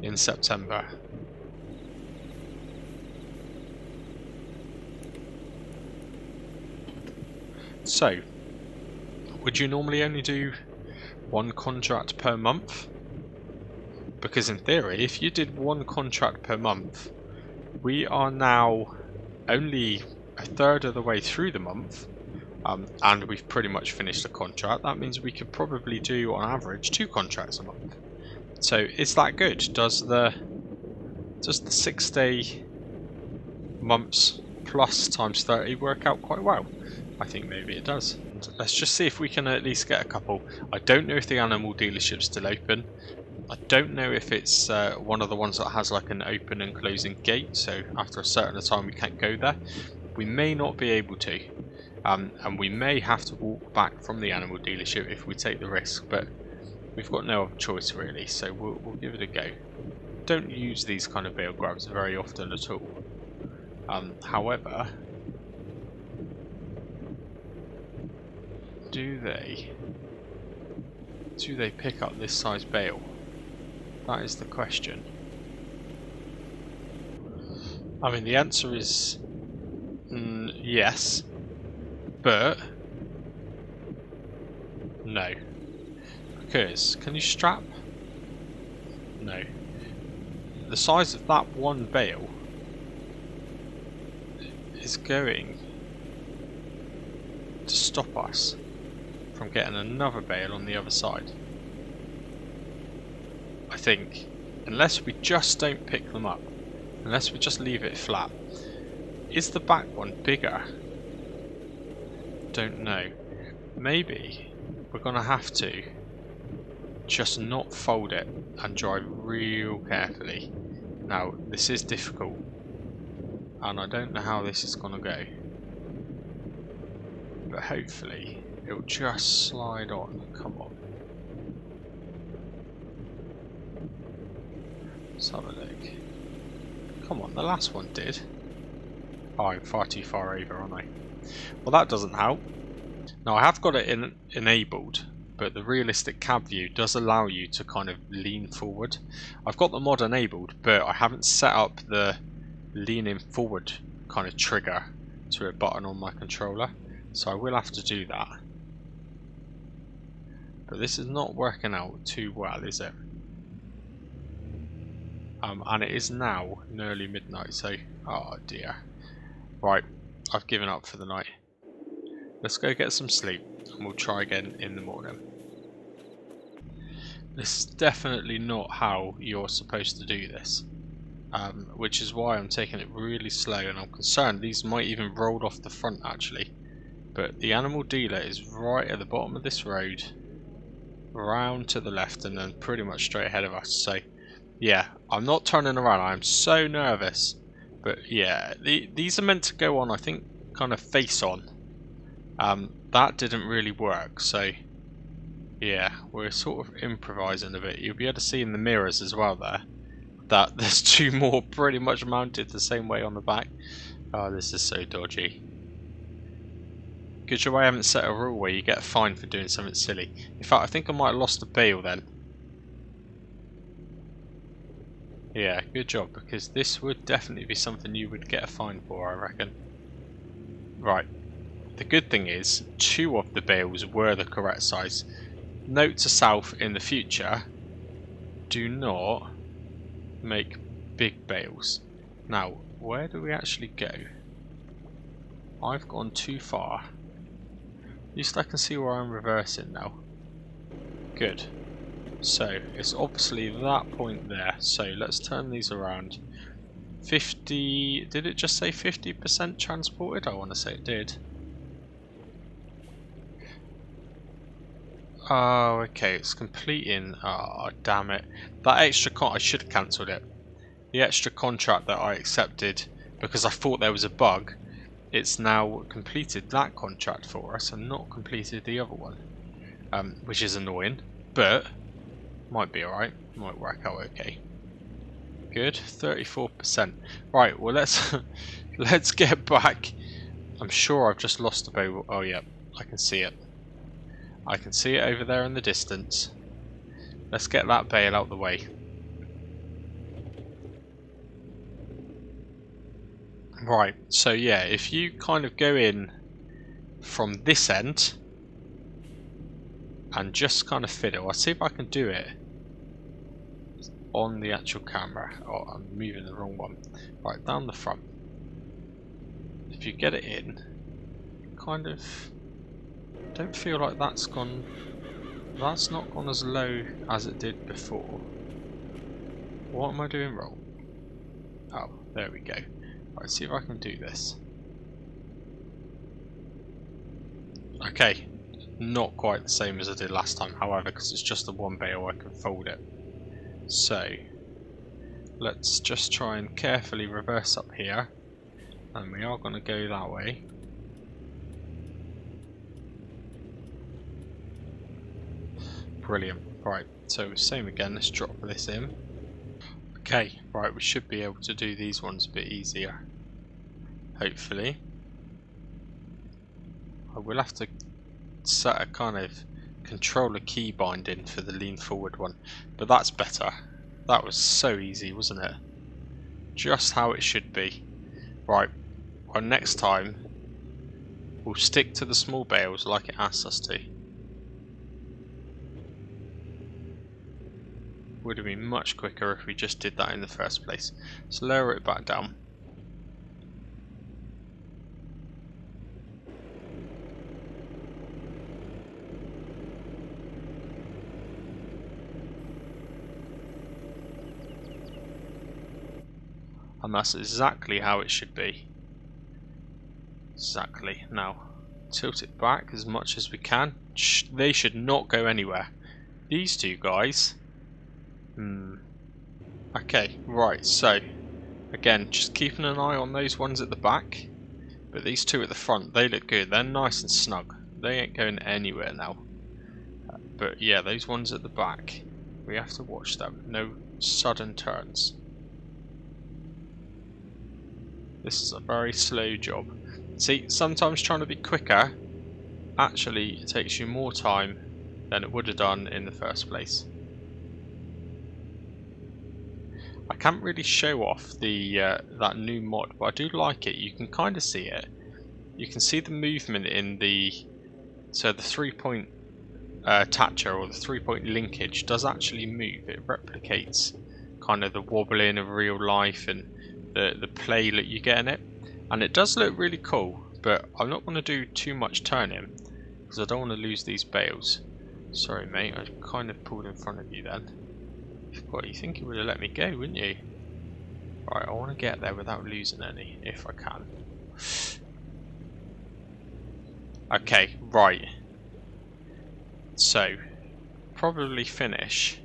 in September. So, would you normally only do 1 contract per month? Because in theory, if you did 1 contract per month, we are now only a third of the way through the month, and we've pretty much finished the contract. That means we could probably do, on average, 2 contracts a month. So, is that good? Does the 6-day months plus times 30 work out quite well? I think maybe it does. Let's just see if we can at least get a couple. I don't know if the animal dealership's still open. I don't know if it's one of the ones that has like an open and closing gate, so after a certain time we can't go there. We may not be able to, and we may have to walk back from the animal dealership if we take the risk, but we've got no other choice really, so we'll give it a go. Don't use these kind of bale grabs very often at all. However, do they pick up this size bale? That is the question. I mean, the answer is yes, but no. Because, can you strap? No. The size of that one bale is going to stop us from getting another bale on the other side. I think, unless we just don't pick them up, unless we just leave it flat. Is the back one bigger? Don't know. Maybe we're gonna have to just not fold it and drive real carefully. Now, this is difficult, and I don't know how this is gonna go, but hopefully it'll just slide on. Come on. Let's have a look. Come on, the last one did. Oh, I'm far too far over, aren't I? Well, that doesn't help. Now, I have got it enabled, but the realistic cab view does allow you to kind of lean forward. I've got the mod enabled, but I haven't set up the leaning forward kind of trigger to a button on my controller, so I will have to do that. But this is not working out too well, is it? And it is now nearly midnight, so oh dear. Right, I've given up for the night. Let's go get some sleep and we'll try again in the morning. This is definitely not how you're supposed to do this, which is why I'm taking it really slow, and I'm concerned these might even roll off the front actually. But the animal dealer is right at the bottom of this road, round to the left and then pretty much straight ahead of us, so yeah, I'm not turning around. I'm so nervous. But yeah, these are meant to go on, I think, kind of face on. That didn't really work, so yeah, we're sort of improvising a bit. You'll be able to see in the mirrors as well there that there's two more pretty much mounted the same way on the back. Oh, this is so dodgy. Good job I haven't set a rule where you get a fine for doing something silly. In fact, I think I might have lost the bail then. Yeah, good job, because this would definitely be something you would get a fine for, I reckon. Right. The good thing is, 2 of the bales were the correct size. Note to self in the future, do not make big bales. Now, where do we actually go? I've gone too far. At least I can see where I'm reversing now. Good. So, it's obviously that point there. So, let's turn these around. 50... Did it just say 50% transported? I want to say it did. Oh, okay, it's completing. Oh, damn it. That extra I should have cancelled it. The extra contract that I accepted because I thought there was a bug, it's now completed that contract for us and not completed the other one. Which is annoying, but might be alright. Might work out okay. Good, 34%. Right, well let's get back. I'm sure I've just lost the bow. Oh yeah, I can see it. I can see it over there in the distance. Let's get that bale out the way. Right, so yeah, if you kind of go in from this end and just kind of fiddle, I'll see if I can do it on the actual camera. Oh, I'm moving the wrong one. Right, down the front. If you get it in, kind of don't feel like that's gone. That's not gone as low as it did before. What am I doing wrong? Oh, there we go. Right, see if I can do this. Okay, not quite the same as I did last time, however, because it's just the one bale I can fold it. So, let's just try and carefully reverse up here, and we are going to go that way. Brilliant. Right, so same again, let's drop this in. Okay, right, we should be able to do these ones a bit easier. Hopefully. I will have to set a kind of controller key binding for the lean forward one, but that's better. That was so easy, wasn't it? Just how it should be. Right, well next time we'll stick to the small bales like it asks us to. Would have been much quicker if we just did that in the first place. So lower it back down. And that's exactly how it should be. Exactly. Now, tilt it back as much as we can. They should not go anywhere. These two guys. Okay, right, so again, just keeping an eye on those ones at the back. But these two at the front, they look good. They're nice and snug. They ain't going anywhere now. But yeah, those ones at the back, we have to watch them. No sudden turns. This is a very slow job. See, sometimes trying to be quicker actually takes you more time than it would have done in the first place. I can't really show off the that new mod, but I do like it. You can kind of see it. You can see the movement in the the 3-point attach or the 3-point linkage does actually move. It replicates kind of the wobbling of real life and the play that you get in it, and it does look really cool. But I'm not going to do too much turning because I don't want to lose these bales. Sorry, mate. I kind of pulled in front of you then. What, you think you would have let me go, wouldn't you? Right, I want to get there without losing any, if I can. Okay, right. So, probably finish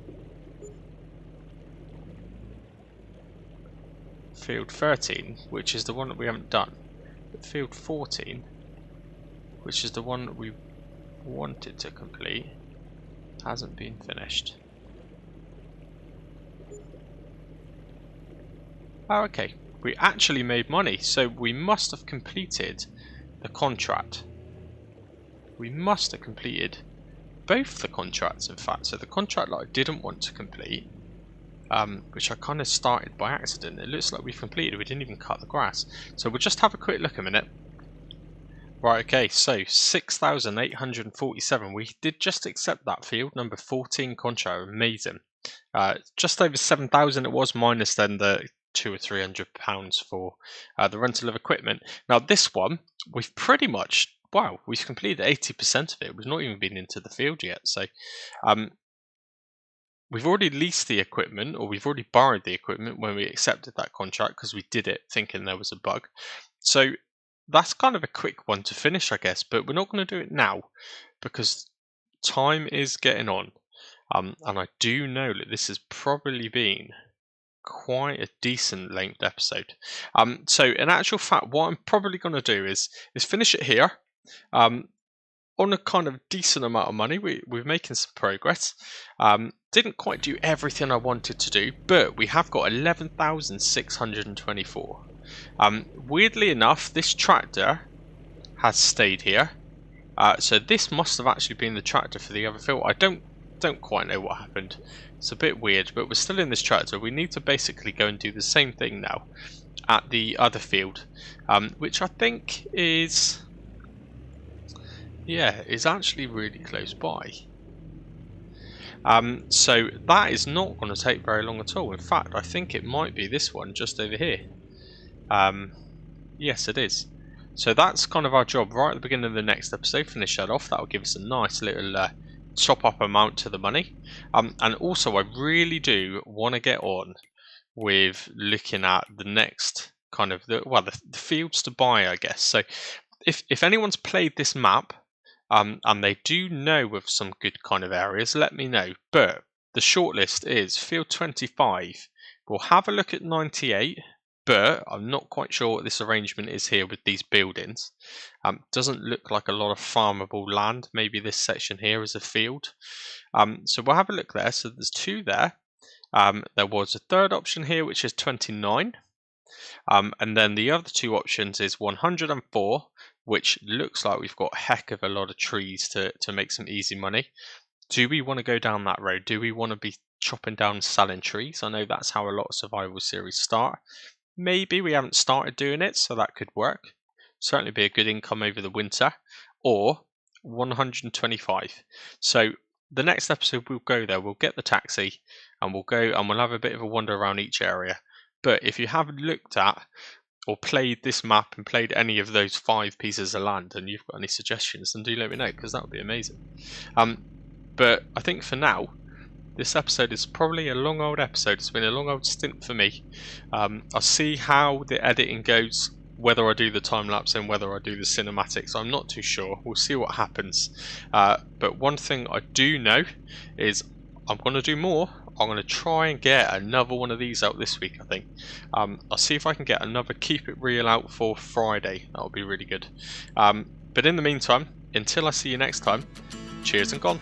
field 13, which is the one that we haven't done. But field 14, which is the one that we wanted to complete, hasn't been finished. Oh, okay. We actually made money, so we must have completed the contract. We must have completed both the contracts, in fact. So the contract that I didn't want to complete, which I kind of started by accident, it looks like we've completed. We didn't even cut the grass. So we'll just have a quick look a minute. Right, okay, so 6,847. We did just accept that field, number 14 contract. Amazing. Just over 7,000 it was, minus then the £200 or £300 for the rental of equipment. Now this one, we've pretty much, wow, we've completed 80% of it. We've not even been into the field yet. So we've already leased the equipment, or we've already borrowed the equipment when we accepted that contract, because we did it thinking there was a bug. So that's kind of a quick one to finish, I guess, but we're not going to do it now because time is getting on. And I do know that this has probably been quite a decent length episode. So in actual fact, what I'm probably going to do is finish it here. On a kind of decent amount of money, we're making some progress. Didn't quite do everything I wanted to do, but we have got 11,624. Weirdly enough, this tractor has stayed here. So this must have actually been the tractor for the other field. I don't quite know what happened. It's a bit weird, but we're still in this tractor. We need to basically go and do the same thing now at the other field, which I think is, yeah, is actually really close by. So that is not going to take very long at all. In fact, I think it might be this one just over here. Yes, it is. So that's kind of our job right at the beginning of the next episode. Finish that off. That will give us a nice little top up amount to the money. And also, I really do want to get on with looking at the next kind of the fields to buy, I guess. So if anyone's played this map, and they do know of some good kind of areas, let me know. But the shortlist is field 25. We'll have a look at 98. But I'm not quite sure what this arrangement is here with these buildings. Doesn't look like a lot of farmable land. Maybe this section here is a field. So we'll have a look there. So there's 2 there. There was a third option here, which is 29. And then the other 2 options is 104, which looks like we've got a heck of a lot of trees to make some easy money. Do we want to go down that road? Do we want to be chopping down and selling trees? I know that's how a lot of survival series start. Maybe we haven't started doing it, so that could work. Certainly be a good income over the winter. Or 125. So the next episode we'll go there, we'll get the taxi, and we'll go and we'll have a bit of a wander around each area. But if you haven't looked at or played this map and played any of those 5 pieces of land and you've got any suggestions, then do let me know, because that would be amazing. But I think for now, this episode is probably a long old episode. It's been a long old stint for me. I'll see how the editing goes, whether I do the time lapse and whether I do the cinematics. I'm not too sure. We'll see what happens. But one thing I do know is I'm going to do more. I'm going to try and get another one of these out this week, I think. I'll see if I can get another Keep It Real out for Friday. That would be really good. But in the meantime, until I see you next time, cheers and gone.